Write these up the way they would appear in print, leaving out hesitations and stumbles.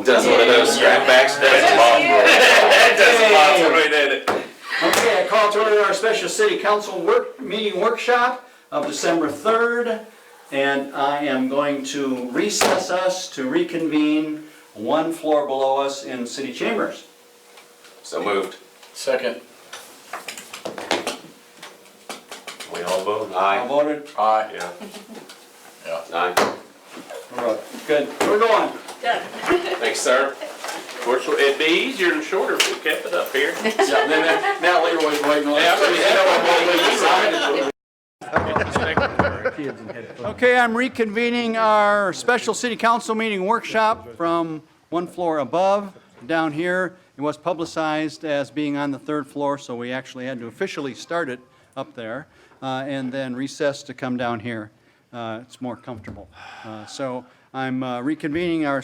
Does one of those scrapbacks. That Does a lot for me, did it? Okay, I call to order our special city council meeting workshop of December 3rd. And I am going to recess us to reconvene one floor below us in city chambers. So moved. Second. We all vote? All Aye. voted? Aye. Yeah. Yeah. Aye. Good, we're going. Thanks, sir. Of course, it'd be easier and shorter if we kept it up here. Yeah, then now Leroy's waiting on us. Okay, I'm reconvening our special city council meeting workshop from one floor above down here. It was publicized as being on the third floor, so we actually had to officially start it up there and then recess to come down here. It's more comfortable. So I'm reconvening our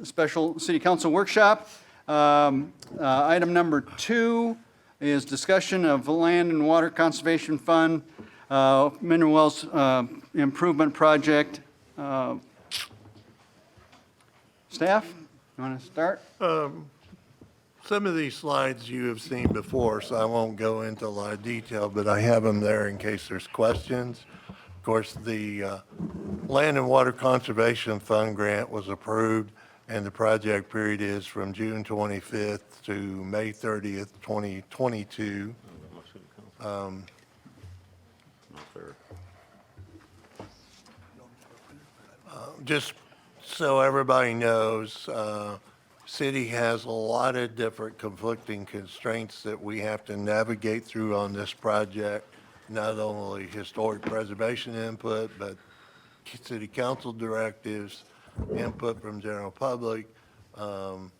special city council workshop. Item number 2 is discussion of land and water conservation fund, mineral wells improvement project. Staff, you want to start? Some of these slides you have seen before, so I won't go into a lot of detail, but I have them there in case there's questions. Of course, the Land and Water Conservation Fund grant was approved, and the project period is from June 25th to May 30th, 2022. Just so everybody knows, city has a lot of different conflicting constraints that we have to navigate through on this project. Not only historic preservation input, but city council directives, input from general public. Of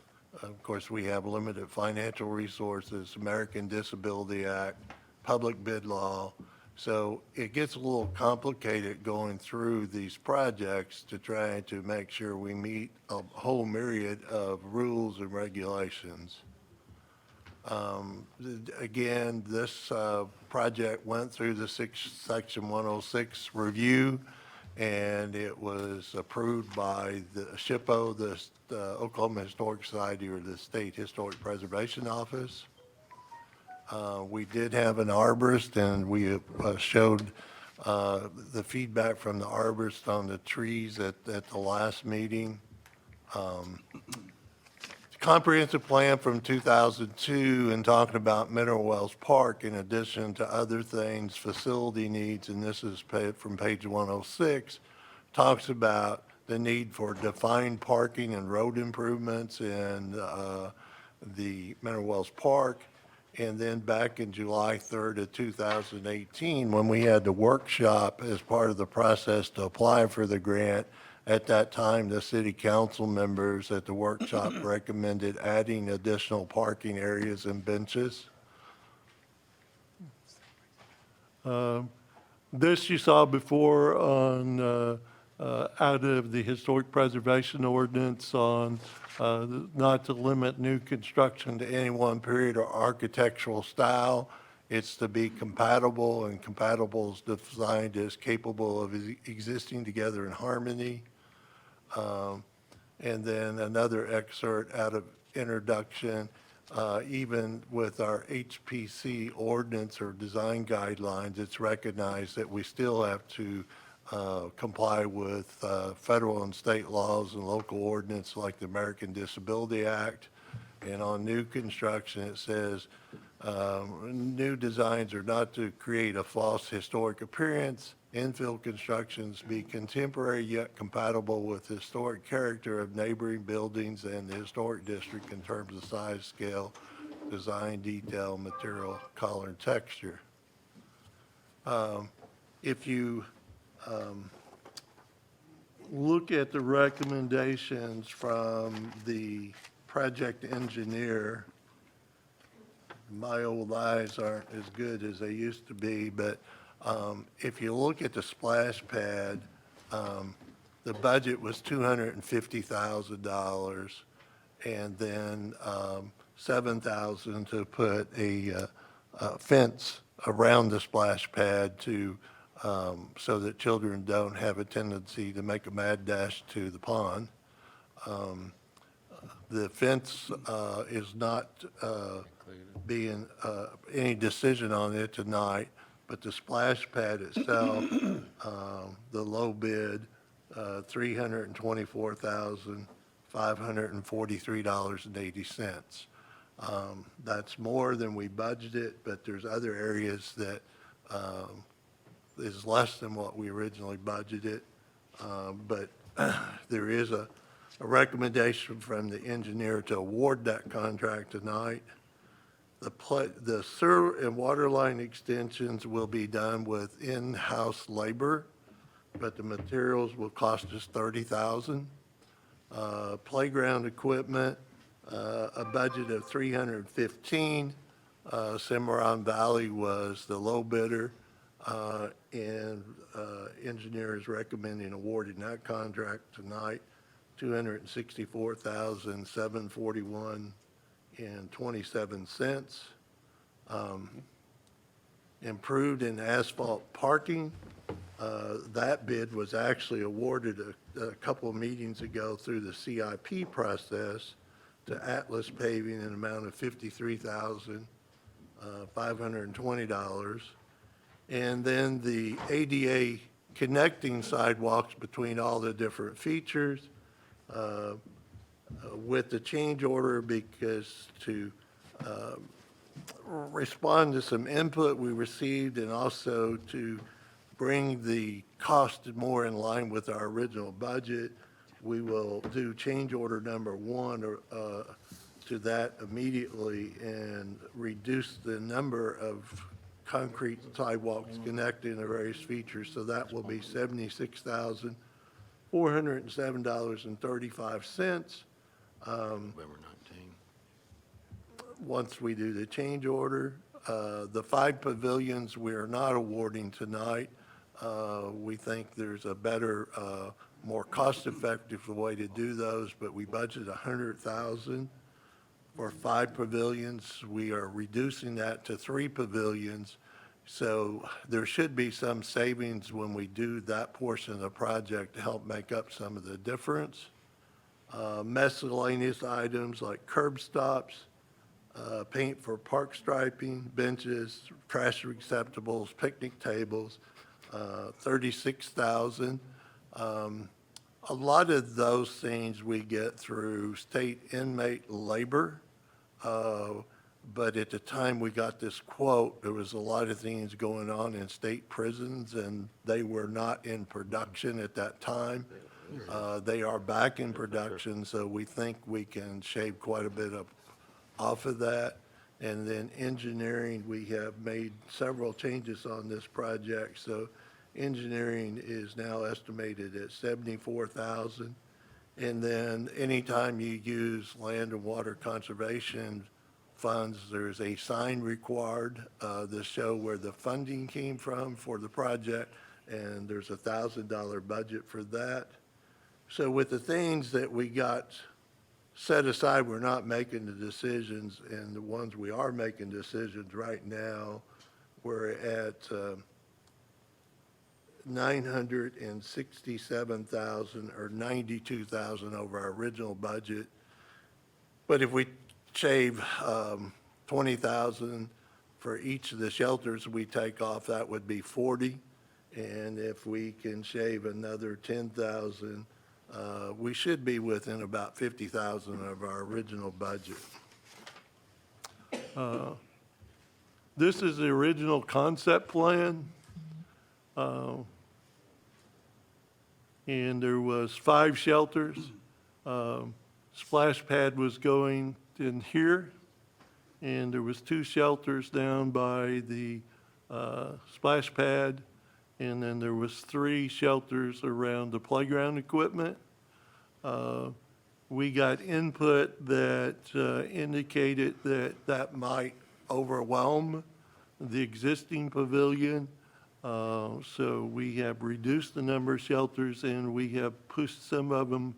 course, we have limited financial resources, American Disability Act, public bid law. So it gets a little complicated going through these projects to try to make sure we meet a whole myriad of rules and regulations. Again, this project went through the Section 106 review, and it was approved by the SHPO, the Oklahoma Historic Society, or the State Historic Preservation Office. We did have an arborist, and we showed the feedback from the arborist on the trees at the last meeting. Comprehensive plan from 2002 and talking about Mineral Wells Park, in addition to other things, facility needs, and this is from page 106, talks about the need for defined parking and road improvements in the Mineral Wells Park. And then back in July 3rd of 2018, when we had the workshop as part of the process to apply for the grant, at that time, the city council members at the workshop recommended adding additional parking areas and benches. This you saw before on out of the historic preservation ordinance on not to limit new construction to any one period or architectural style. It's to be compatible, and compatible is defined as capable of existing together in harmony. And then another excerpt out of introduction, even with our HPC ordinance or design guidelines, it's recognized that we still have to comply with federal and state laws and local ordinance like the American Disability Act. And on new construction, it says new designs are not to create a false historic appearance. Infill constructions be contemporary yet compatible with the historic character of neighboring buildings and the historic district in terms of size, scale, design, detail, material, color, and texture. If you look at the recommendations from the project engineer, my old eyes aren't as good as they used to be, but if you look at the splash pad, the budget was $250,000, and then $7,000 to put a fence around the splash pad to so that children don't have a tendency to make a mad dash to the pond. The fence is not being, any decision on it tonight, but the splash pad itself, the low bid, $324,543.80. That's more than we budgeted, but there's other areas that is less than what we originally budgeted. But there is a recommendation from the engineer to award that contract tonight. The sewer and water line extensions will be done with in-house labor, but the materials will cost us $30,000. Playground equipment, a budget of $315,000. Cimarron Valley was the low bidder, and engineer is recommending awarding that contract tonight, $264,741.27. Improved in asphalt parking, that bid was actually awarded a couple of meetings ago through the CIP process to Atlas Paving in an amount of $53,520. And then the ADA connecting sidewalks between all the different features with the change order, because to respond to some input we received and also to bring the cost more in line with our original budget, we will do change order number 1 to that immediately and reduce the number of concrete sidewalks connecting the various features. So that will be $76,407.35. Once we do the change order, the 5 pavilions we are not awarding tonight. We think there's a better, more cost-effective way to do those, but we budgeted $100,000 for 5 pavilions. We are reducing that to 3 pavilions. So there should be some savings when we do that portion of the project to help make up some of the difference. Miscellaneous items like curb stops, paint for park striping, benches, trash receptacles, picnic tables, $36,000. A lot of those things we get through state inmate labor. But at the time we got this quote, there was a lot of things going on in state prisons, and they were not in production at that time. They are back in production, so we think we can shave quite a bit off of that. And then engineering, we have made several changes on this project. So engineering is now estimated at $74,000. And then anytime you use land and water conservation funds, there's a sign required to show where the funding came from for the project, and there's a $1,000 budget for that. So with the things that we got set aside, we're not making the decisions, and the ones we are making decisions right now, we're at $967,000 or $92,000 over our original budget. But if we shave $20,000 for each of the shelters we take off, that would be $40,000. And if we can shave another $10,000, we should be within about $50,000 of our original budget. This is the original concept plan. And there was 5 shelters. Splash pad was going in here, and there was 2 shelters down by the splash pad, and then there was 3 shelters around the playground equipment. We got input that indicated that that might overwhelm the existing pavilion. So we have reduced the number of shelters, and we have pushed some of them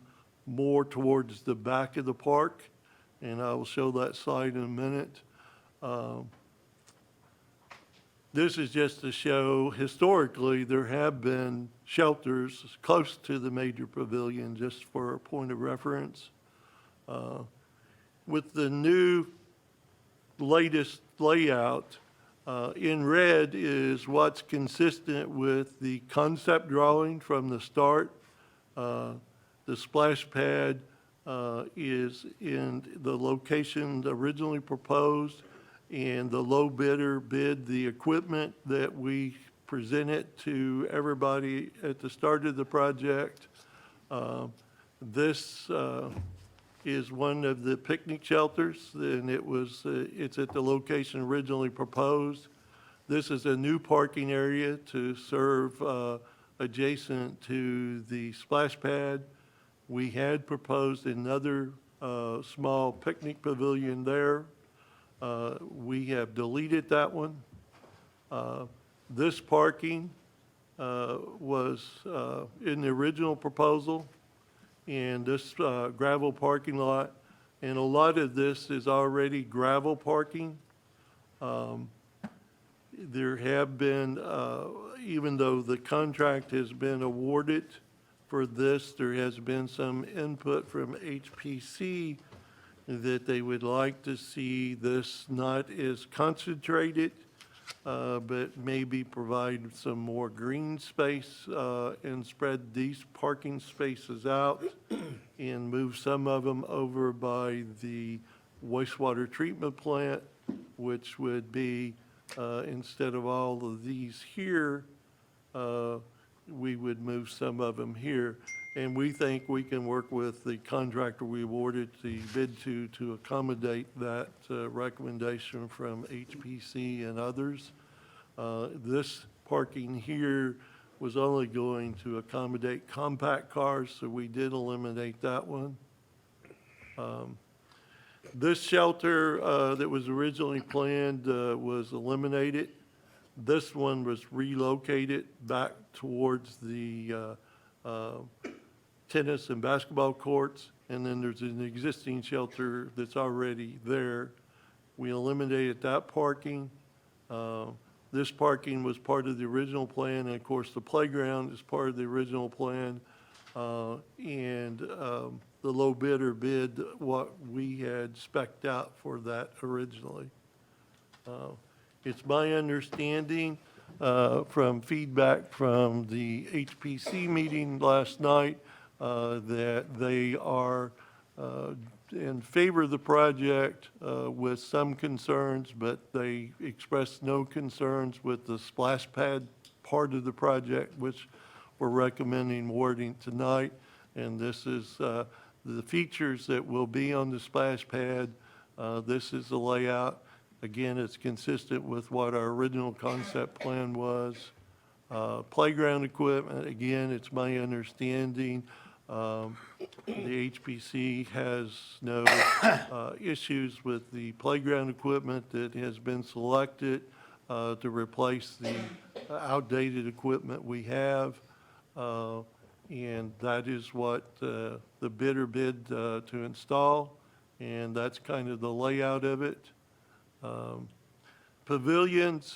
more towards the back of the park, and I will show that slide in a minute. This is just to show historically there have been shelters close to the major pavilion, just for a point of reference. With the new latest layout, in red is what's consistent with the concept drawing from the start. The splash pad is in the location originally proposed, and the low bidder bid the equipment that we presented to everybody at the start of the project. This is one of the picnic shelters, and it's at the location originally proposed. This is a new parking area to serve adjacent to the splash pad. We had proposed another small picnic pavilion there. We have deleted that one. This parking was in the original proposal, and this gravel parking lot, and a lot of this is already gravel parking. There have been, even though the contract has been awarded for this, there has been some input from HPC that they would like to see this not as concentrated, but maybe provide some more green space and spread these parking spaces out and move some of them over by the wastewater treatment plant, which would be, instead of all of these here, we would move some of them here. And we think we can work with the contractor we awarded the bid to accommodate that recommendation from HPC and others. This parking here was only going to accommodate compact cars, so we did eliminate that one. This shelter that was originally planned was eliminated. This one was relocated back towards the tennis and basketball courts, and then there's an existing shelter that's already there. We eliminated that parking. This parking was part of the original plan, and of course, the playground is part of the original plan. The low bidder bid what we had spec'd out for that originally. It's my understanding from feedback from the HPC meeting last night that they are in favor of the project with some concerns, but they expressed no concerns with the splash pad part of the project, which we're recommending awarding tonight. And this is the features that will be on the splash pad. This is the layout. Again, it's consistent with what our original concept plan was. Playground equipment, again, it's my understanding, the HPC has no issues with the playground equipment that has been selected to replace the outdated equipment we have. And that is what the bidder bid to install, and that's kind of the layout of it. Pavilions,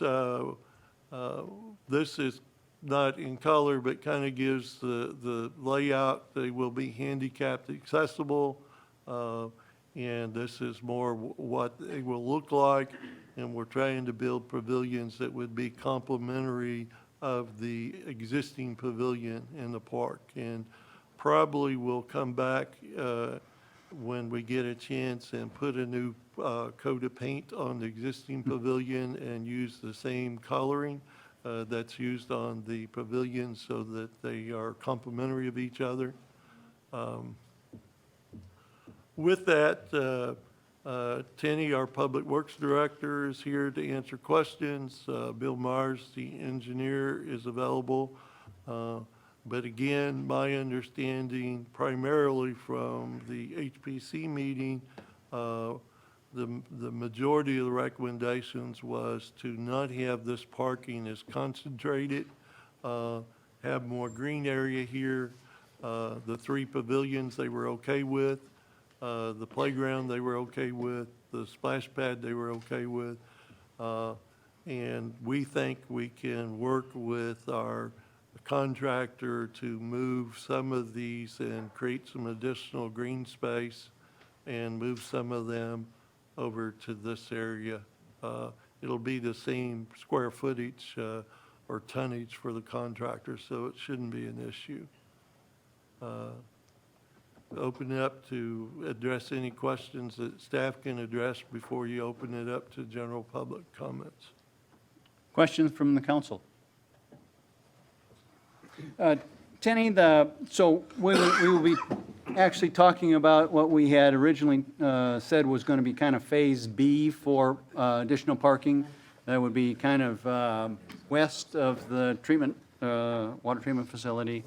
this is not in color, but kind of gives the layout. They will be handicapped accessible, and this is more what they will look like. And we're trying to build pavilions that would be complementary of the existing pavilion in the park. And probably we'll come back when we get a chance and put a new coat of paint on the existing pavilion and use the same coloring that's used on the pavilion so that they are complementary of each other. With that, Tenny, our Public Works Director, is here to answer questions. Bill Myers, the engineer, is available. But again, my understanding primarily from the HPC meeting, the majority of the recommendations was to not have this parking as concentrated, have more green area here. The 3 pavilions they were okay with. The playground they were okay with. The splash pad they were okay with. And we think we can work with our contractor to move some of these and create some additional green space and move some of them over to this area. It'll be the same square footage or tonnage for the contractor, so it shouldn't be an issue. Open it up to address any questions that staff can address before you open it up to general public comments. Questions from the council? Tenny, so we will be actually talking about what we had originally said was going to be kind of Phase B for additional parking. That would be kind of west of the treatment, water treatment facility.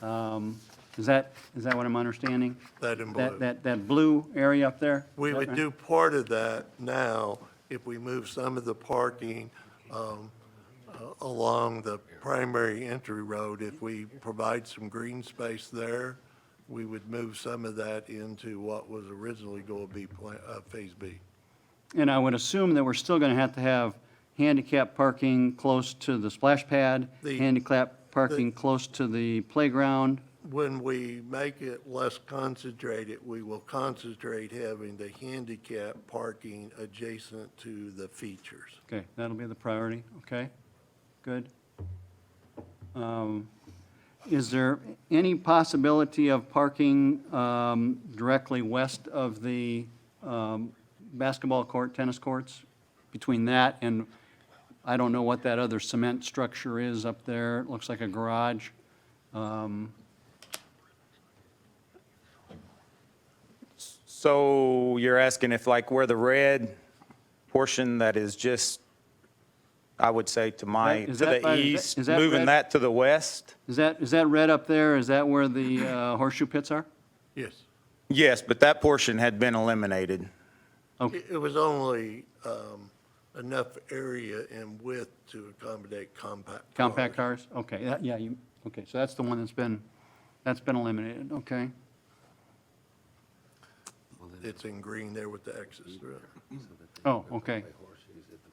Is that what I'm understanding? That in blue. That blue area up there? We Is that would right? do part of that now if we move some of the parking along the primary entry road. If we provide some green space there, we would move some of that into what was originally going to be Phase B. And I would assume that we're still going to have handicap parking close to the splash pad, handicap parking close to the playground. When we make it less concentrated, we will concentrate having the handicap parking adjacent to the features. Okay, that'll be the priority, okay? Good. Is there any possibility of parking directly west of the basketball court, tennis courts? Between that and, I don't know what that other cement structure is up there, it looks like a garage. So you're asking if like where the red portion that is just, I would say to Is that the by- east, is that moving red? that to the west? Is that red up there, is that where the horseshoe pits are? Yes. Yes, but that portion had been eliminated. It was only enough area and width to accommodate compact. Compact cars. cars? Okay, okay, so that's the one that's been eliminated, okay? It's in green there with the X's through it. Oh, okay.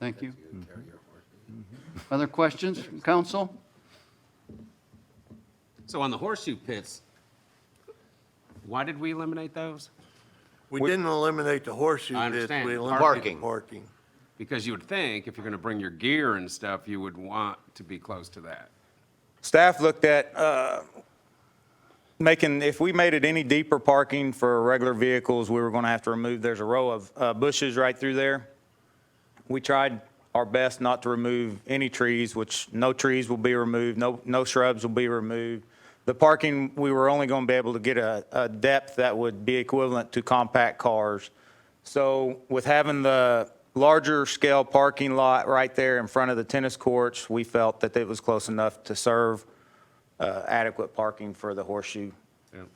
Thank you. Other questions from council? So on the horseshoe pits, why did we eliminate those? We didn't eliminate the horseshoe I pits, understand. we eliminated Parking. parking. Because you would think if you're going to bring your gear and stuff, you would want to be close to that. Staff looked at if we made it any deeper parking for regular vehicles, we were going to have to remove, there's a row of bushes right through there. We tried our best not to remove any trees, which no trees will be removed, no shrubs will be removed. The parking, we were only going to be able to get a depth that would be equivalent to compact cars. So with having the larger scale parking lot right there in front of the tennis courts, we felt that it was close enough to serve adequate parking for the horseshoe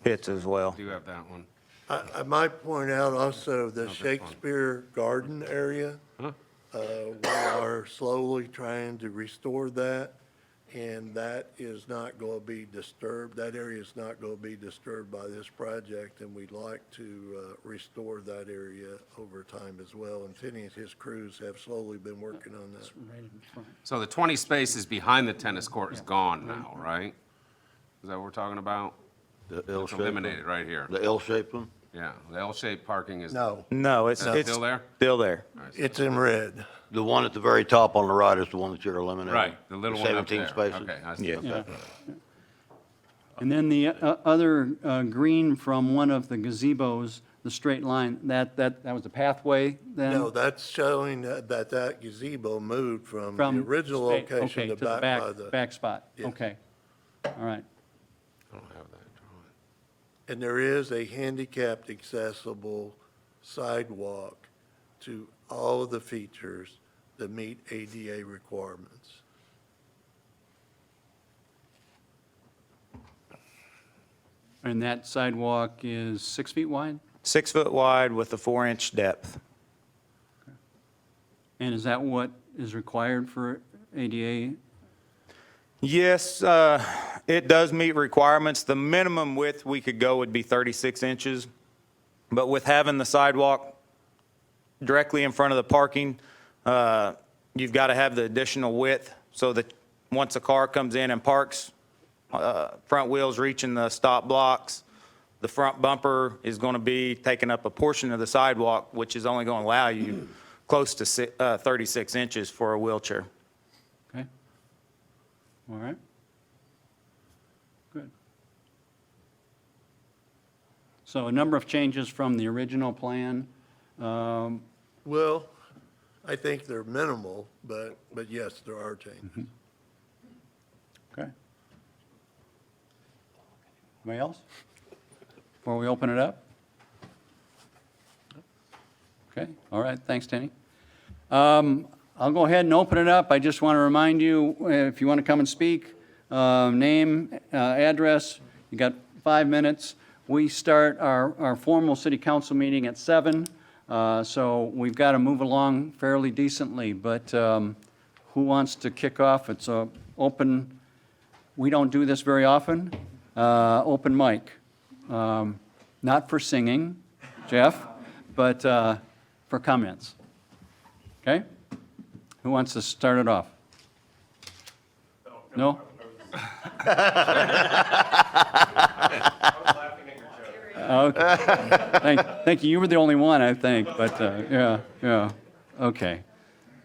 pits as well. Do you have that one? I might point out also the Shakespeare Garden area. We are slowly trying to restore that, and that is not going to be disturbed. That area is not going to be disturbed by this project, and we'd like to restore that area over time as well. And Finney and his crews have slowly been working on that. So the 20 spaces behind the tennis court is gone now, right? Is that what we're talking about? The It's L-shaped eliminated one? right here. The L-shaped one? Yeah, the L-shaped parking is. No, No, it's Is that still there? Still there. it's in red. The one at the very top on the right is the one that you're eliminating? Right, the little one up there. 17 spaces? Okay, I see. Yeah. Yeah. And then the other green from one of the gazebos, the straight line, that was the pathway then? No, that's showing that gazebo moved from the From original straight- location okay, to back by the. back spot, Yeah. okay. All right. I don't have that drawing. And there is a handicapped accessible sidewalk to all of the features that meet ADA requirements. And that sidewalk is 6 feet wide? 6 foot wide with a 4-inch depth. And is that what is required for ADA? Yes, it does meet requirements. The minimum width we could go would be 36 inches. But with having the sidewalk directly in front of the parking, you've got to have the additional width so that once a car comes in and parks, front wheels reaching the stop blocks, The front bumper is going to be taking up a portion of the sidewalk, which is only going to allow you close to 36 inches for a wheelchair. Okay. All right. Good. So a number of changes from the original plan. Well, I think they're minimal, but yes, there are changes. Okay. Anybody else? Before we open it up? Okay, all right, thanks, Denny. I'll go ahead and open it up. I just want to remind you, if you want to come and speak, name, address, you got 5 minutes. We start our formal city council meeting at 7, so we've got to move along fairly decently, but who wants to kick off? It's a open, we don't do this very often, open mic. Not for singing, Jeff, but for comments. Okay? Who wants to start it off? No? Okay. Thank you. You were the only one, I think, but yeah. Okay.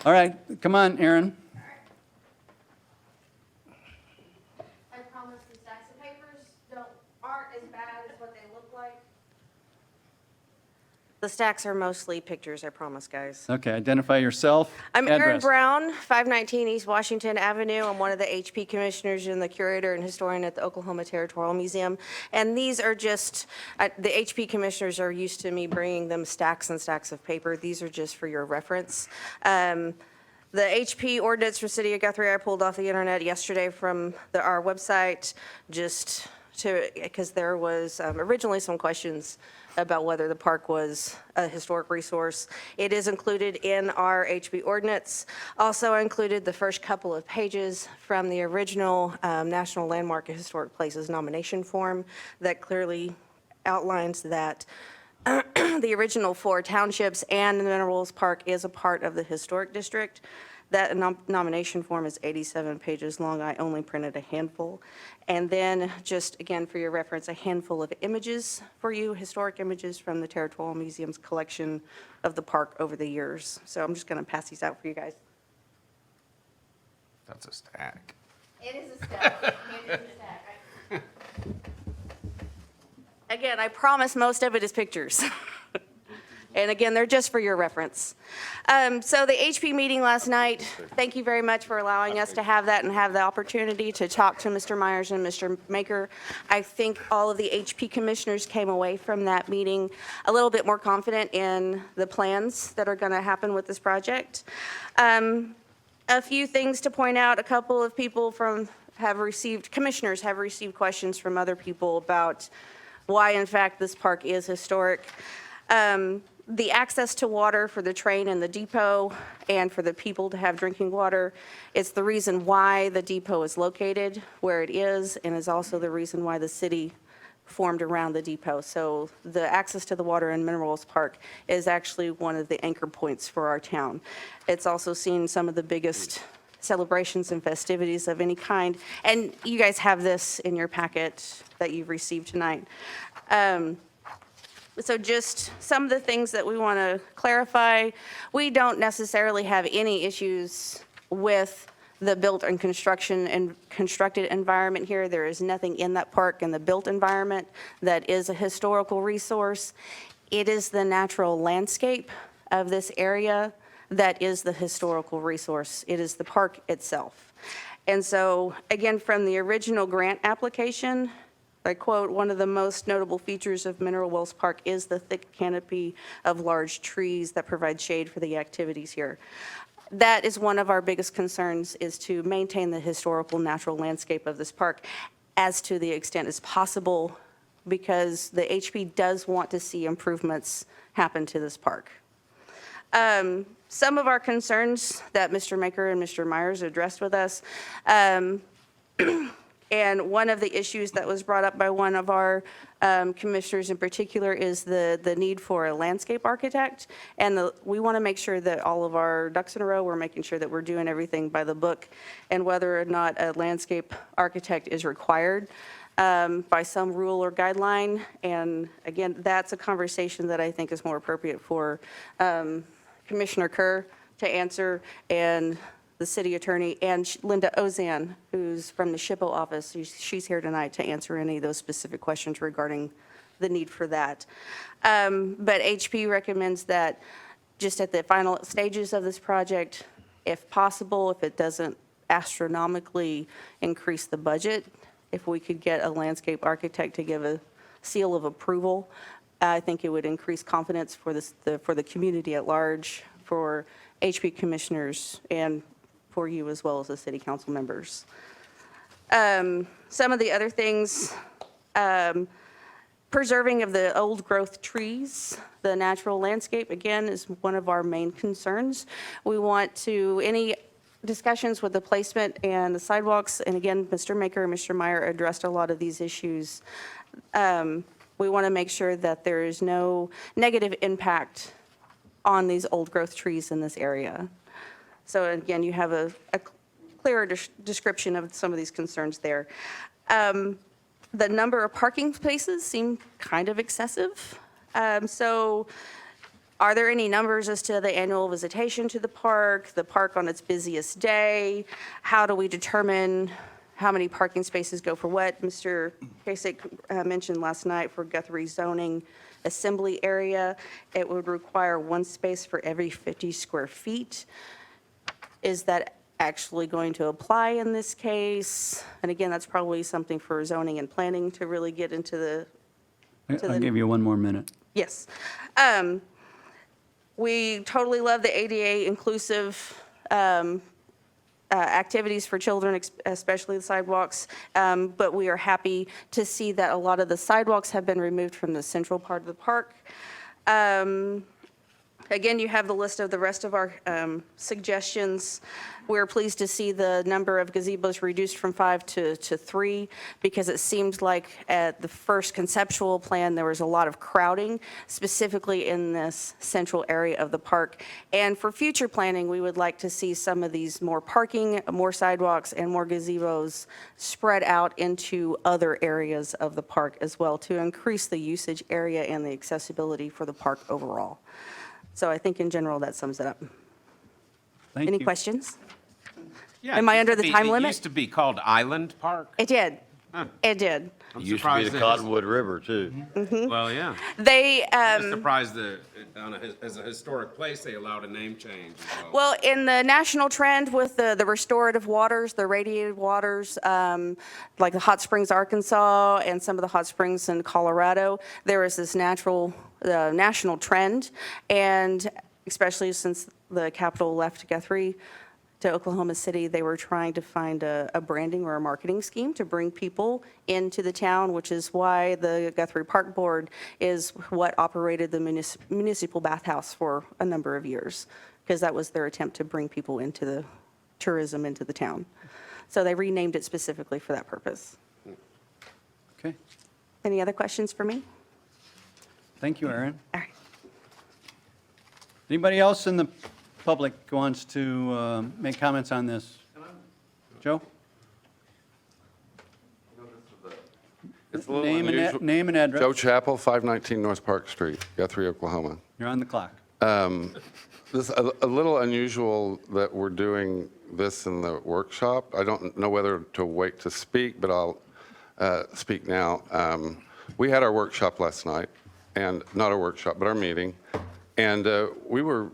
All right, come on, Aaron. I promise the stacks of papers aren't as bad as what they look like. The stacks are mostly pictures, I promise, guys. Okay, identify yourself. I'm Erin address. Brown, 519 East Washington Avenue. I'm one of the HP commissioners and the curator and historian at the Oklahoma Territorial Museum. And these are just, the HP commissioners are used to me bringing them stacks and stacks of paper. These are just for your reference. The HP ordinance for City of Guthrie, I pulled off the internet yesterday from our website, just because there was originally some questions about whether the park was a historic resource. It is included in our HB ordinance. Also, I included the first couple of pages from the original National Landmark and Historic Places nomination form that clearly outlines that the original 4 townships and the Mineral Park is a part of the historic district. That nomination form is 87 pages long. I only printed a handful. And then, just again for your reference, a handful of images for you, historic images from the Territorial Museum's collection of the park over the years. So I'm just going to pass these out for you guys. That's a stack. It is a stack. It is a stack. Again, I promise most of it is pictures. And again, they're just for your reference. So the HP meeting last night, thank you very much for allowing us to have that and have the opportunity to talk to Mr. Myers and Mr. Maker. I think all of the HP commissioners came away from that meeting a little bit more confident in the plans that are going to happen with this project. A few things to point out. A couple of people commissioners have received questions from other people about why, in fact, this park is historic. The access to water for the train and the depot and for the people to have drinking water, it's the reason why the depot is located where it is and is also the reason why the city formed around the depot. So the access to the water in Minerals Park is actually one of the anchor points for our town. It's also seen some of the biggest celebrations and festivities of any kind. And you guys have this in your packet that you've received tonight. So just some of the things that we want to clarify. We don't necessarily have any issues with the built and constructed environment here. There is nothing in that park in the built environment that is a historical resource. It is the natural landscape of this area that is the historical resource. It is the park itself. And so, again, from the original grant application, I quote, "One of the most notable features of Mineral Wells Park is the thick canopy of large trees that provide shade for the activities here." That is one of our biggest concerns, is to maintain the historical natural landscape of this park as to the extent as possible, because the HP does want to see improvements happen to this park. Some of our concerns that Mr. Maker and Mr. Myers addressed with us, and one of the issues that was brought up by one of our commissioners in particular is the need for a landscape architect. And we want to make sure that all of our ducks in a row, we're making sure that we're doing everything by the book, and whether or not a landscape architect is required. by some rule or guideline. And again, that's a conversation that I think is more appropriate for Commissioner Kerr to answer, and the city attorney, and Linda Ozan, who's from the SHPO office. She's here tonight to answer any of those specific questions regarding the need for that. But HP recommends that just at the final stages of this project, if possible, if it doesn't astronomically increase the budget, if we could get a landscape architect to give a seal of approval, I think it would increase confidence for the community at large, for HP commissioners, and for you as well as the city council members. Some of the other things, preserving of the old growth trees, the natural landscape, again, is one of our main concerns. We want to, any discussions with the placement and the sidewalks, and again, Mr. Maker and Mr. Meyer addressed a lot of these issues. We want to make sure that there is no negative impact on these old growth trees in this area. So again, you have a clearer description of some of these concerns there. The number of parking spaces seem kind of excessive. So are there any numbers as to the annual visitation to the park on its busiest day? How do we determine how many parking spaces go for what? Mr. Kasich mentioned last night for Guthrie zoning assembly area, it would require one space for every 50 square feet. Is that actually going to apply in this case? And again, that's probably something for zoning and planning to really get into the. I'll give you one more minute. Yes. We totally love the ADA inclusive activities for children, especially the sidewalks, but we are happy to see that a lot of the sidewalks have been removed from the central part of the park. Again, you have the list of the rest of our suggestions. We're pleased to see the number of gazebos reduced from 5 to 3, because it seems like at the first conceptual plan, there was a lot of crowding, specifically in this central area of the park. And for future planning, we would like to see some of these more parking, more sidewalks, and more gazebos spread out into other areas of the park as well, to increase the usage area and the accessibility for the park overall. So I think in general, that sums it up. Thank Any you. questions? Yeah, Am it I used under to the be- time It limit? used to be called Island Park. It did. It did. I'm It used to be surprised the that- Cottonwood River, too. Well, yeah. They, I'm surprised that as a historic place, they allowed a name change as well. well, in the national trend with the restorative waters, the radiated waters, like the hot springs, Arkansas, and some of the hot springs in Colorado, there is this national trend, and especially since the capital left Guthrie to Oklahoma City, they were trying to find a branding or a marketing scheme to bring people into the town, which is why the Guthrie Park Board is what operated the municipal bathhouse for a number of years, because that was their attempt to bring people into the tourism into the town. So they renamed it specifically for that purpose. Okay. Any other questions for me? Thank you, Aaron. All right. Anybody else in the public wants to make comments on this? Joe? It's a little Name and, unusual. name and address. Joe Chappell, 519 North Park Street, Guthrie, Oklahoma. You're on the clock. This is a little unusual that we're doing this in the workshop. I don't know whether to wait to speak, but I'll speak now. We had our workshop last night, and not our workshop, but our meeting, and we were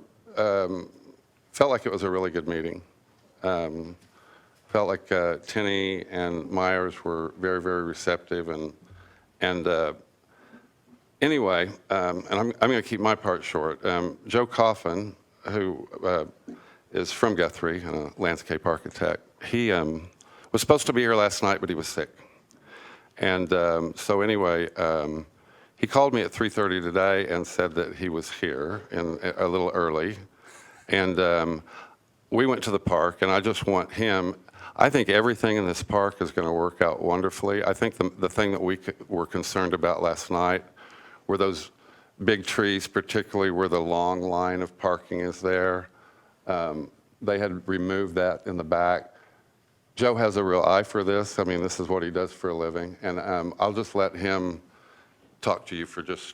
felt like it was a really good meeting. Felt like Tinney and Myers were very, very receptive, and anyway, and I'm going to keep my part short. Joe Coffin, who is from Guthrie, and a landscape architect, he was supposed to be here last night, but he was sick. And so anyway, he called me at 3:30 today and said that he was here a little early. And we went to the park, and I just want him. I think everything in this park is going to work out wonderfully. I think the thing that we were concerned about last night were those big trees, particularly where the long line of parking is there. They had removed that in the back Joe has a real eye for this. I mean, this is what he does for a living. And I'll just let him talk to you for just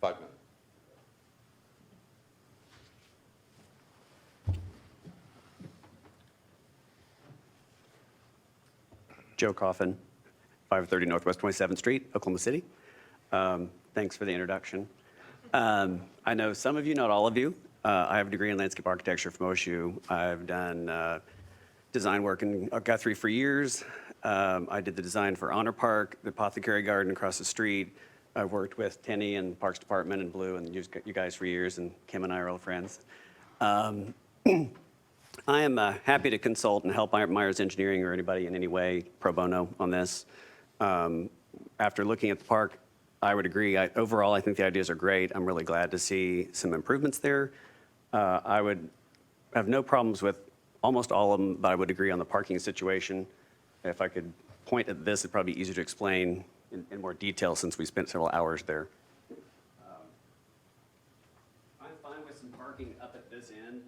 5 minutes. Joe Coffin, 530 Northwest 27th Street, Oklahoma City. Thanks for the introduction. I know some of you, not all of you. I have a degree in landscape architecture from OSU. I've done design work in Guthrie for years. I did the design for Honor Park, the Apothecary Garden across the street. I've worked with Tenny and Parks Department and Blue and you guys for years, and Kim and I are old friends. I am happy to consult and help Myers Engineering or anybody in any way pro bono on this. After looking at the park, I would agree. Overall, I think the ideas are great. I'm really glad to see some improvements there. I would have no problems with almost all of them, but I would agree on the parking situation. If I could point at this, it'd probably be easier to explain in more detail since we spent several hours there. I'm fine with some parking up at this end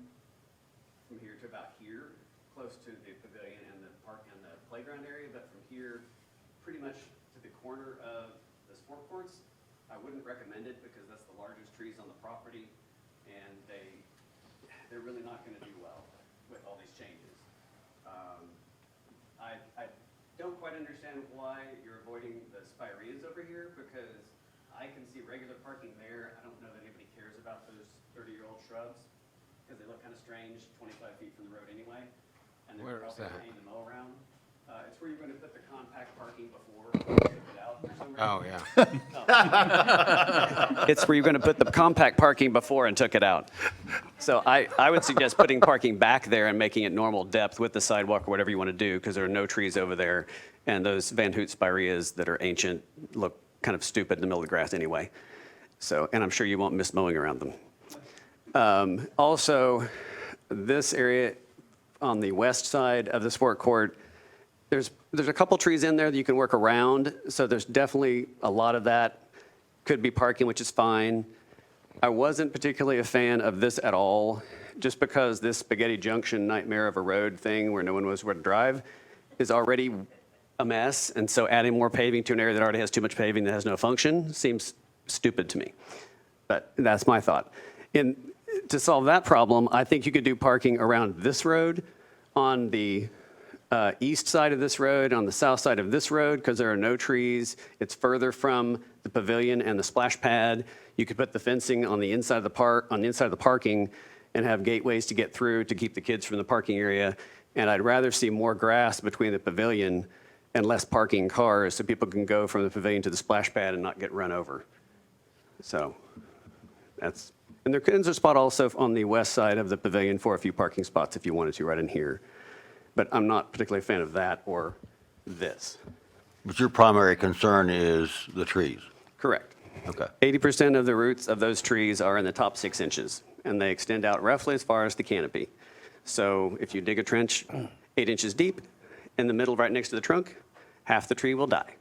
from here to about here, close to the pavilion and the park and the playground area, but from here pretty much to the corner of the sport courts, I wouldn't recommend it because that's the largest trees on the property, and they're really not going to do well with all these changes. I don't quite understand why you're avoiding the spireas over here, because I can see regular parking there. I don't know that anybody cares about those 30-year-old shrubs, because they look kind of strange 25 feet from the road anyway, and they're Where is probably that? a pain to mow around. It's where you're going to put the compact parking before you take it out or somewhere. Oh, yeah. It's where you're going to put the compact parking before and took it out. So I would suggest putting parking back there and making it normal depth with the sidewalk or whatever you want to do, because there are no trees over there. And those Van Hoot spireas that are ancient look kind of stupid in the middle of the grass anyway. So, and I'm sure you won't miss mowing around them. Also, this area on the west side of the sport court, there's a couple trees in there that you can work around, so there's definitely a lot of that. Could be parking, which is fine. I wasn't particularly a fan of this at all, just because this Spaghetti Junction nightmare of a road thing where no one knows where to drive is already a mess, and so adding more paving to an area that already has too much paving that has no function seems stupid to me. But that's my thought. To solve that problem, I think you could do parking around this road on the east side of this road, on the south side of this road, because there are no trees. It's further from the pavilion and the splash pad. You could put the fencing on the inside of the park, on the inside of the parking, and have gateways to get through to keep the kids from the parking area. And I'd rather see more grass between the pavilion and less parking cars, so people can go from the pavilion to the splash pad and not get run over. So that's, and there's a spot also on the west side of the pavilion for a few parking spots if you wanted to, right in here. But I'm not particularly a fan of that or this. But your primary concern is the trees? Correct. Okay. 80% of the roots of those trees are in the top 6 inches, and they extend out roughly as far as the canopy. So if you dig a trench 8 inches deep, in the middle right next to the trunk, half the tree will die.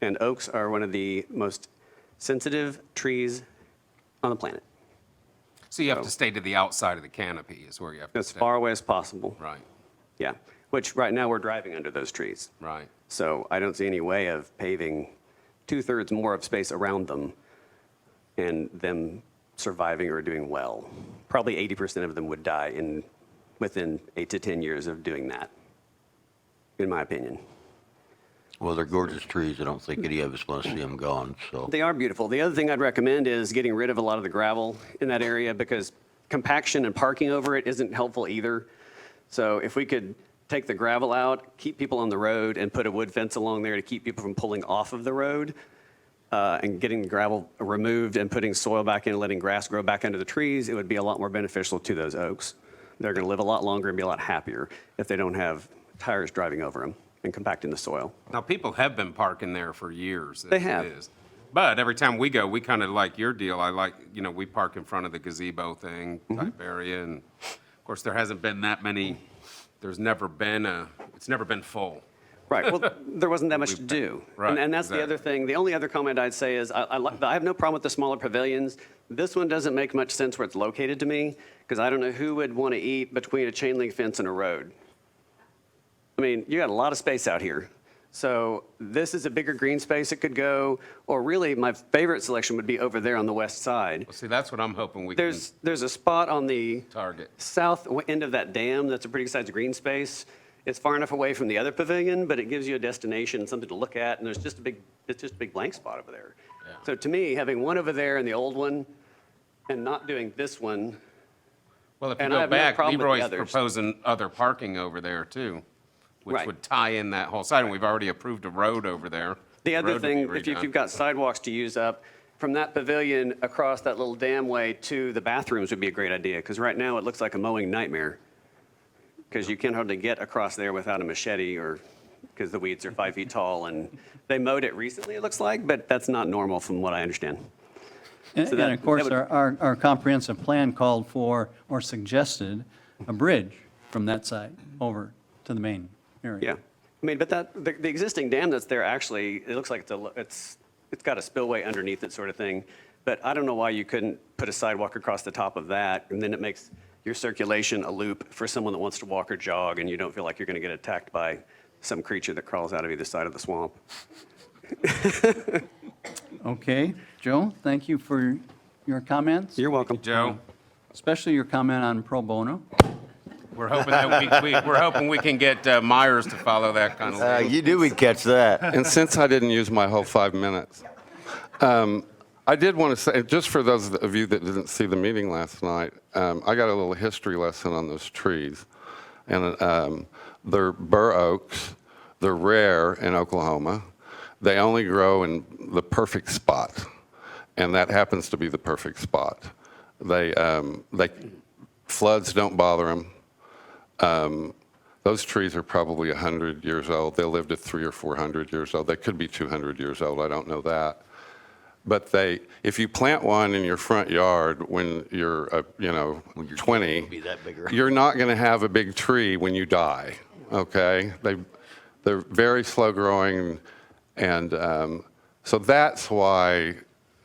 And oaks are one of the most sensitive trees on the planet. So you have to stay to the outside of the canopy is where you have to As stay. far away as possible. Right, Yeah, which right now we're driving under those trees. right. So I don't see any way of paving 2/3 more of space around them and them surviving or doing well. Probably 80% of them would die within 8 to 10 years of doing that, in my opinion. Well, they're gorgeous trees. I don't think any of us want to see them gone, so. They are beautiful. The other thing I'd recommend is getting rid of a lot of the gravel in that area, because compaction and parking over it isn't helpful either. So if we could take the gravel out, keep people on the road, and put a wood fence along there to keep people from pulling off of the road, and getting the gravel removed and putting soil back in and letting grass grow back under the trees, it would be a lot more beneficial to those oaks. They're going to live a lot longer and be a lot happier if they don't have tires driving over them and compacting the soil. Now, people have been parking there for years. They as it have. is. But every time we go, we kind of like your deal. I like, we park in front of the gazebo thing type area. And of course, there hasn't been that many, it's never been full. Right, well, there wasn't that much to do. Right, And that's the other thing. The only other comment I'd say is I have no problem with the smaller pavilions. This one doesn't make much sense where it's located to me, because I don't know who would want to eat between a chain link fence and a road. I mean, you got a lot of space out here. So this is a bigger green space it could go, or really my favorite selection would be over there on the west side. Well, see, that's what I'm hoping we can There's a spot on the target. south end of that dam that's a pretty good sized green space. It's far enough away from the other pavilion, but it gives you a destination, something to look at, and it's just a big blank spot over there. So to me, having one over there and the old one, and not doing this one, Well, if you And I go have no back, problem with the Leroy's others. proposing other parking over there too, which Right. would tie in that whole side, and we've already approved a road over there. the other road would be thing, if redone. you've got sidewalks to use up, from that pavilion across that little damway to the bathrooms would be a great idea, because right now it looks like a mowing nightmare. Because you can't hardly get across there without a machete, or, because the weeds are 5 feet tall, and they mowed it recently, it looks like, but that's not normal from what I understand. And So that- of course, that would- our comprehensive plan called for or suggested a bridge from that side over to the main area. Yeah, I mean, but the existing dam that's there, actually, it looks like it's got a spillway underneath it sort of thing, but I don't know why you couldn't put a sidewalk across the top of that, and then it makes your circulation a loop for someone that wants to walk or jog, and you don't feel like you're going to get attacked by some creature that crawls out of either side of the swamp. Okay, Joe, thank you for your comments, You're welcome. Joe, especially your comment on pro bono. we're hoping that we're hoping we can get Myers to follow that kind of lead. You knew we'd catch that. And since I didn't use my whole 5 minutes, I did want to say, just for those of you that didn't see the meeting last night, I got a little history lesson on those trees. And they're bur oaks. They're rare in Oklahoma. They only grow in the perfect spot, and that happens to be the perfect spot. They floods don't bother them. Those trees are probably 100 years old. They'll live to 300 or 400 years old. They could be 200 years old. I don't know that. But if you plant one in your front yard when you're 20, Be that bigger. you're not going to have a big tree when you die. Okay, they're very slow growing, and so that's why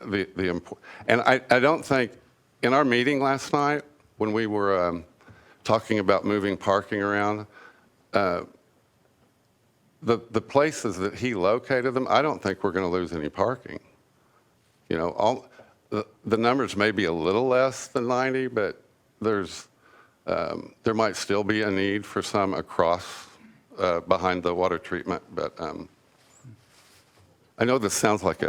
and I don't think in our meeting last night when we were talking about moving parking around. The places that he located them, I don't think we're going to lose any parking. You know, the numbers may be a little less than 90, but there might still be a need for some across behind the water treatment. But I know this sounds like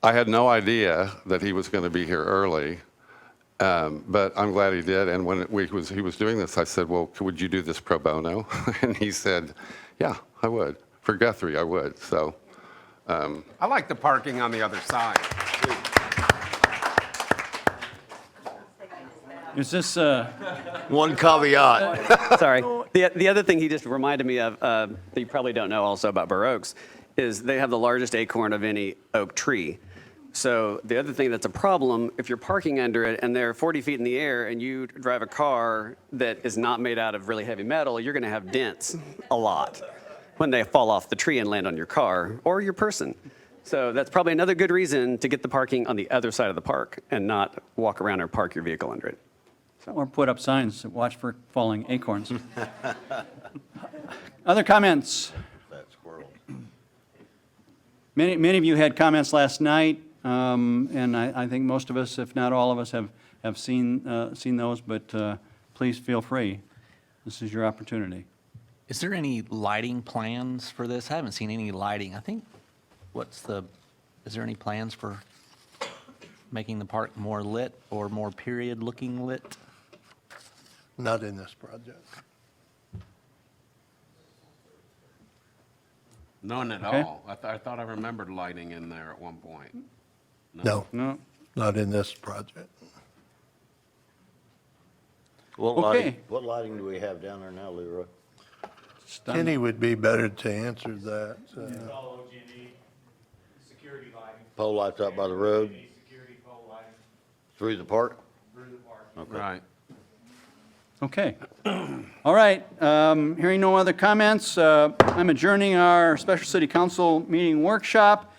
I had no idea that he was going to be here early, but I'm glad he did. And when he was doing this, I said, well, would you do this pro bono? And he said, yeah, I would. For Guthrie, I would. So. I like the parking on the other side. Is this, One caveat. Sorry. The other thing he just reminded me of, that you probably don't know also about bur oaks, is they have the largest acorn of any oak tree. So the other thing that's a problem, if you're parking under it and they're 40 feet in the air and you drive a car that is not made out of really heavy metal, you're going to have dents a lot when they fall off the tree and land on your car or your person. So that's probably another good reason to get the parking on the other side of the park and not walk around or park your vehicle under it. or put up signs that watch for falling acorns. Other comments? That squirrel. Many of you had comments last night, and I think most of us, if not all of us, have seen those, but please feel free. This is your opportunity. Is there any lighting plans for this? I haven't seen any lighting. I think, is there any plans for making the park more lit or more period-looking lit? Not in this project. None at Okay. all. I thought I remembered lighting in there at one point. No, No? not in this project. What Okay. lighting do we have down there now, Leroy? It's done. Kenny would be better to answer that. All OG&E, security lighting. Pole lights out by the road, Security pole lighting through the park? through the park. Okay. Right. Okay. All right, hearing no other comments, I'm adjourning our special city council meeting workshop.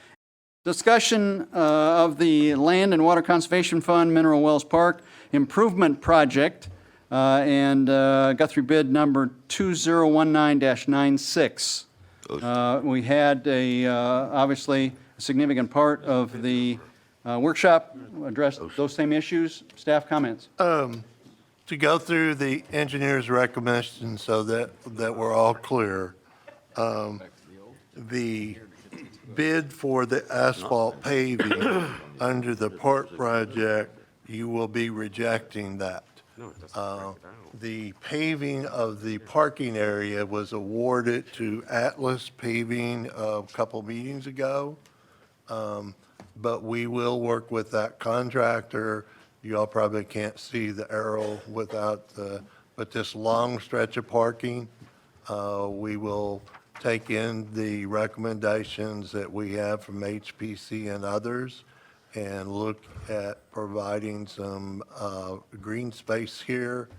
Discussion of the Land and Water Conservation Fund Mineral Wells Park Improvement Project. and Guthrie bid number 2019-96. We had obviously, a significant part of the workshop addressed those same issues. Staff comments? To go through the engineer's recommendations so that we're all clear, the bid for the asphalt paving under the park project, you will be rejecting that. The paving of the parking area was awarded to Atlas Paving a couple meetings ago. But we will work with that contractor. You all probably can't see the arrow but this long stretch of parking, we will take in the recommendations that we have from HPC and others and look at providing some green space here.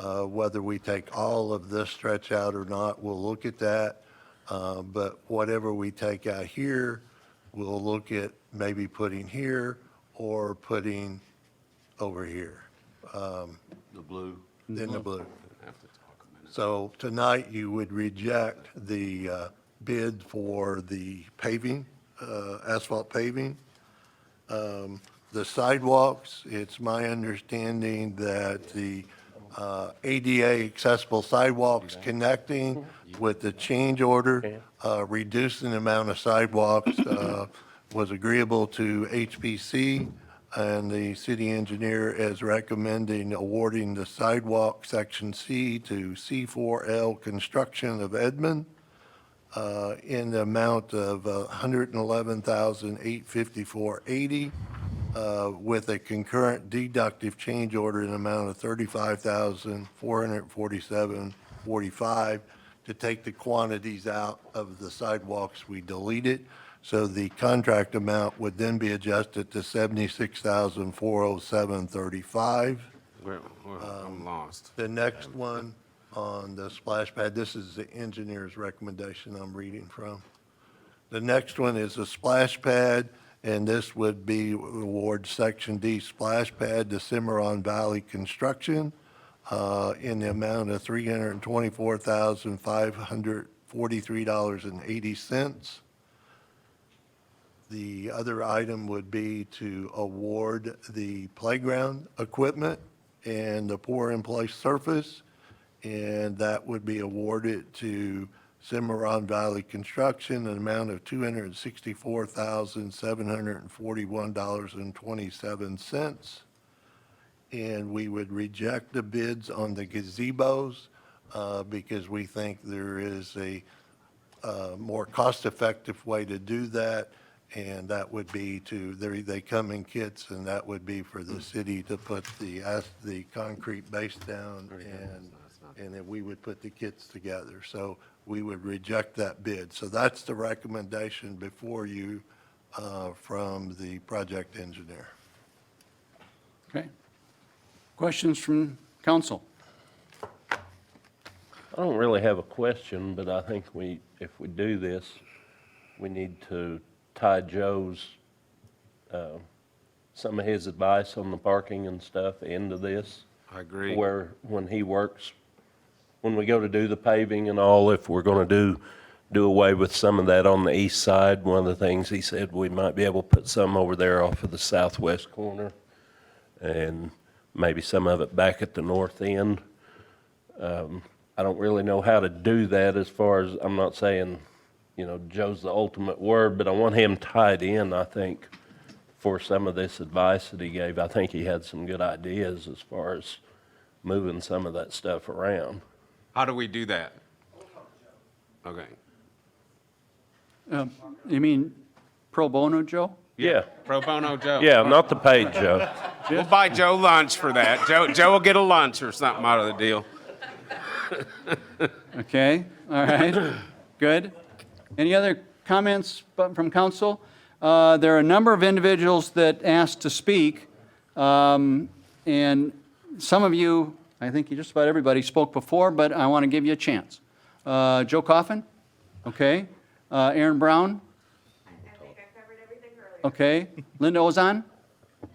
Whether we take all of this stretch out or not, we'll look at that. But whatever we take out here, we'll look at maybe putting here or putting over here. The blue. In the blue. So tonight you would reject the bid for the paving, asphalt paving. The sidewalks, it's my understanding that the ADA accessible sidewalks connecting with the change order, reducing the amount of sidewalks was agreeable to HPC, and the city engineer is recommending awarding the sidewalk section C to C4L Construction of Edmond in the amount of $111,854.80 with a concurrent deductive change order in the amount of $35,447.45 to take the quantities out of the sidewalks we deleted. So the contract amount would then be adjusted to $76,407.35. I'm lost. The next one on the splash pad, this is the engineer's recommendation I'm reading from. The next one is a splash pad, and this would be award Section D splash pad to Cimarron Valley Construction in the amount of $324,543.80. The other item would be to award the playground equipment and the pour-in-place surface, and that would be awarded to Cimarron Valley Construction, an amount of $264,741.27. And we would reject the bids on the gazebos because we think there is a more cost-effective way to do that, and that would be they come in kits, and that would be for the city to put the concrete base down, and then we would put the kits together. So we would reject that bid. So that's the recommendation before you from the project engineer. Okay. Questions from council? I don't really have a question, but I think if we do this, we need to tie Joe's, some of his advice on the parking and stuff into this. I agree. Where when he works, when we go to do the paving and all, if we're going to do away with some of that on the east side, one of the things he said, we might be able to put some over there off of the southwest corner and maybe some of it back at the north end. I don't really know how to do that as far as, I'm not saying, Joe's the ultimate word, but I want him tied in, I think, for some of this advice that he gave. I think he had some good ideas as far as moving some of that stuff around. How do we do that? Okay. You mean pro bono, Joe? Yeah. Pro bono Joe. Yeah, not the paid Joe. We'll buy Joe lunch for that. Joe will get a lunch or something out of the deal. Okay, all right, good. Any other comments from council? There are a number of individuals that asked to speak, and some of you, I think just about everybody spoke before, but I want to give you a chance. Joe Coffin? Okay. Aaron Brown? I think I covered everything earlier. Okay. Linda Ozan?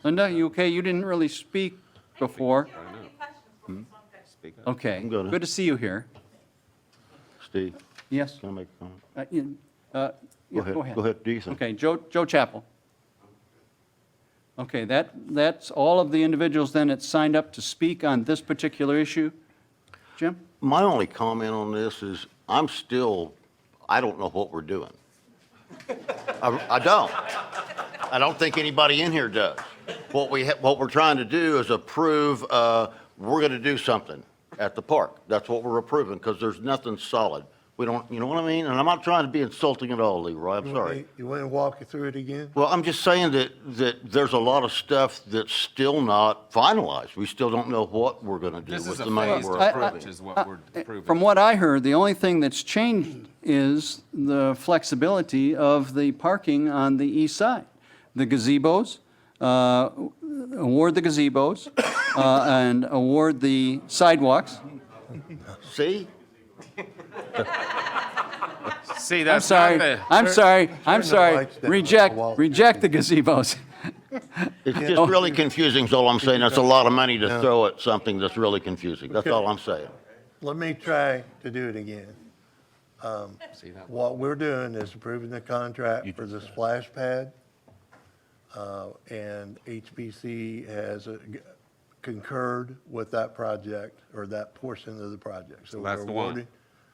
Linda, you okay? You didn't really speak before. Speak up. Okay, I'm gonna. good to see you here. Steve, Yes? can I make a comment? Yeah, Go ahead, do you think? Okay, Joe Chappell. Okay, that's all of the individuals then that signed up to speak on this particular issue? Jim? My only comment on this is, I don't know what we're doing. I don't. I don't think anybody in here does. What we're trying to do is approve, we're going to do something at the park. That's what we're approving, because there's nothing solid. We don't, you know what I mean? And I'm not trying to be insulting at all, Leroy, I'm sorry. You want to walk through it again? Well, I'm just saying that there's a lot of stuff that's still not finalized. We still don't know what we're going to do This with is a the money phased we're approach approving. is what we're approving. From what I heard, the only thing that's changed is the flexibility of the parking on the east side. The gazebos, award the gazebos, and award the sidewalks. See? See, I'm that's not sorry, the, I'm sorry, I'm the sorry. lights down. Reject the gazebos. It's just really confusing, is all I'm saying. That's a lot of money to throw at something that's really confusing. That's all I'm saying. Let me try to do it again. What we're doing is approving the contract for the splash pad. And HPC has concurred with that project, or that portion of the project. So that's we're the one. awarding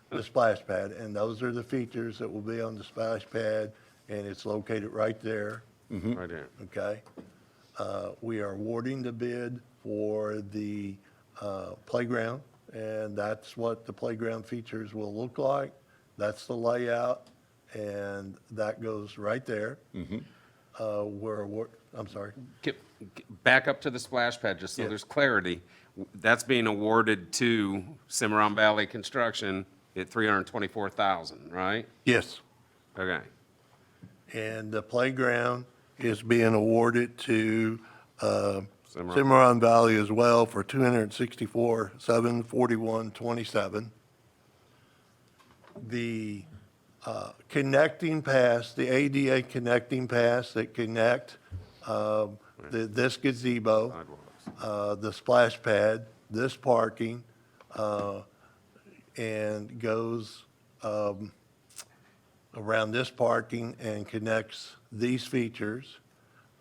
the splash pad, and those are the features that will be on the splash pad, and it's located right there, right there. okay? We are awarding the bid for the playground, and that's what the playground features will look like. That's the layout, and that goes right there. I'm sorry. Back up to the splash pad, just so Yeah. there's clarity. That's being awarded to Cimarron Valley Construction at $324,000, right? Yes. Okay. And the playground is being awarded to Cimarron. Cimarron Valley as well for $264,741.27. The connecting pass, the ADA connecting pass that connect this gazebo, the splash pad, this parking, and goes around this parking and connects these features.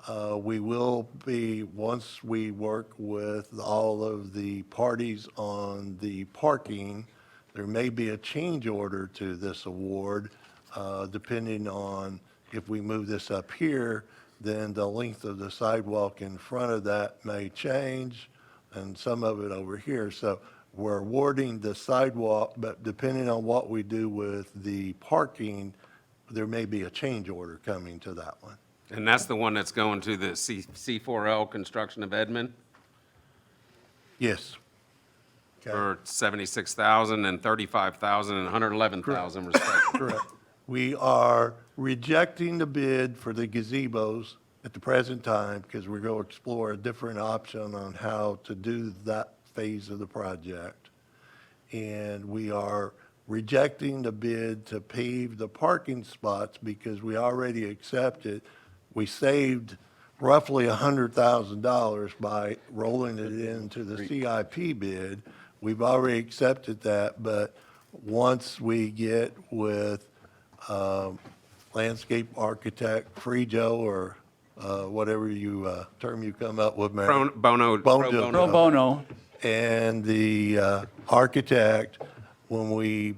We will be, once we work with all of the parties on the parking, there may be a change order to this award, depending on if we move this up here, then the length of the sidewalk in front of that may change, and some of it over here. So we're awarding the sidewalk, but depending on what we do with the parking, there may be a change order coming to that one. And that's the one that's going to the C4L Construction of Edmond Yes. Okay. for $76,000 and $35,000 and $111,000 respectively. Correct. We are rejecting the bid for the gazebos at the present time because we're going to explore a different option on how to do that phase of the project. And we are rejecting the bid to pave the parking spots because we already accepted, we saved roughly $100,000 by rolling it into the CIP bid. We've already accepted that, but once we get with landscape architect, Free Joe, or whatever term you come up with, Mary. Pro bono. Pro bono. And the architect, when we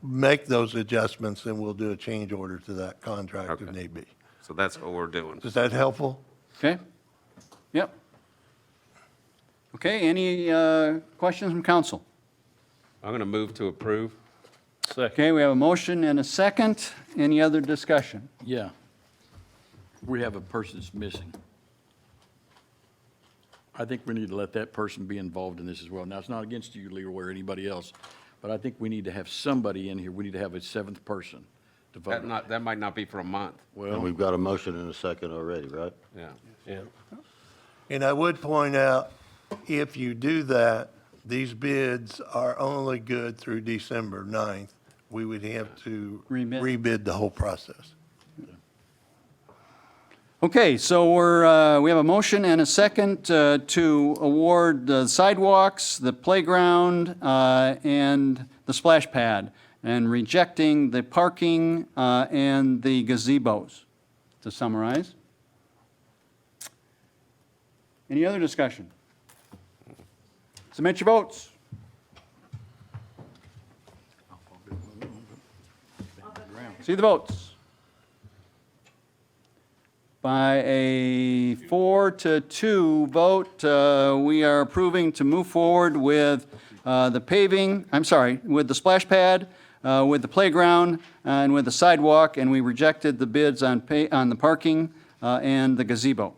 make those adjustments, then we'll do a change order to that contract if Okay. need be. So that's what we're doing. Is that helpful? Okay? Yep. Okay, any questions from council? I'm going to move to approve. Okay, we have a motion and a second. Any other discussion? Yeah. We have a person that's missing. I think we need to let that person be involved in this as well. Now, it's not against you, Leroy, or anybody else, but I think we need to have somebody in here. We need to have a seventh person to vote. That might not be for a month. And Well, we've got a motion and a second already, right? Yeah. Yeah. And I would point out, if you do that, these bids are only good through December 9th. We would have to Rebid. rebid the whole process. Okay, so we have a motion and a second to award the sidewalks, the playground, and the splash pad, and rejecting the parking and the gazebos, to summarize. Any other discussion? Submit your votes. See the votes. By a 4-2 vote, we are approving to move forward with the paving, with the splash pad, with the playground, and with the sidewalk, and we rejected the bids on the parking and the gazebo.